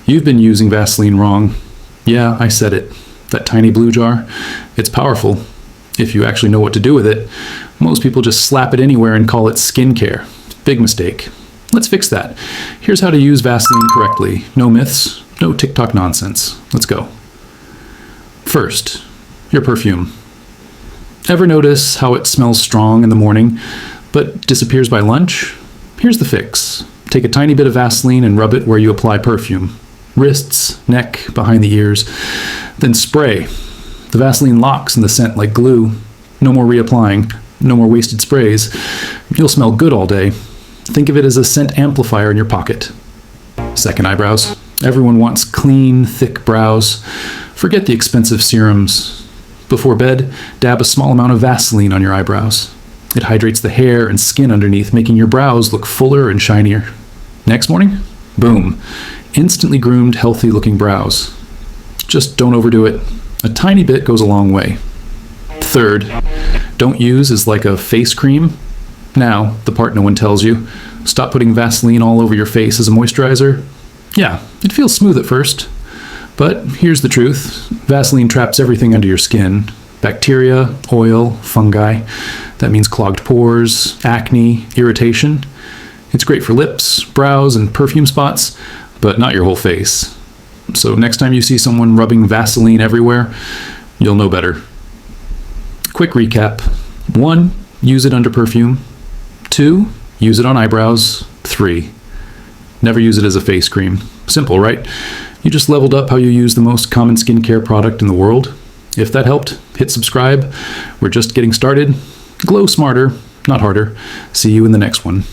You've been using Vaseline wrong. Yeah, I said it. That tiny blue jar, it's powerful. If you actually know what to do with it. Most people just slap it anywhere and call it skincare. Big mistake. Let's fix that. Here's how to use Vaseline correctly. No myths, no TikTok nonsense. Let's go. First, your perfume. Ever notice how it smells strong in the morning, but disappears by lunch? Here's the fix. Take a tiny bit of Vaseline and rub it where you apply perfume. Wrists, neck, behind the ears. Then spray. The Vaseline locks in the scent like glue. No more reapplying. No more wasted sprays. You'll smell good all day. Think of it as a scent amplifier in your pocket. Second, eyebrows. Everyone wants clean, thick brows. Forget the expensive serums. Before bed, dab a small amount of Vaseline on your eyebrows. It hydrates the hair and skin underneath, making your brows look fuller and shinier. Next morning, boom. Instantly groomed, healthy-looking brows. Just don't overdo it. A tiny bit goes a long way. Third, don't use as like a face cream. Now, the part no one tells you. Stop putting Vaseline all over your face as a moisturizer. Yeah, it feels smooth at first. But here's the truth. Vaseline traps everything under your skin. Bacteria, oil, fungi. That means clogged pores, acne, irritation. It's great for lips, brows, and perfume spots, but not your whole face. So next time you see someone rubbing Vaseline everywhere, you'll know better. Quick recap. 1, use it under perfume. 2, use it on eyebrows. 3, never use it as a face cream. Simple, right? You just leveled up how you use the most common skincare product in the world. If that helped, hit subscribe. We're just getting started. Glow smarter, not harder. See you in the next one.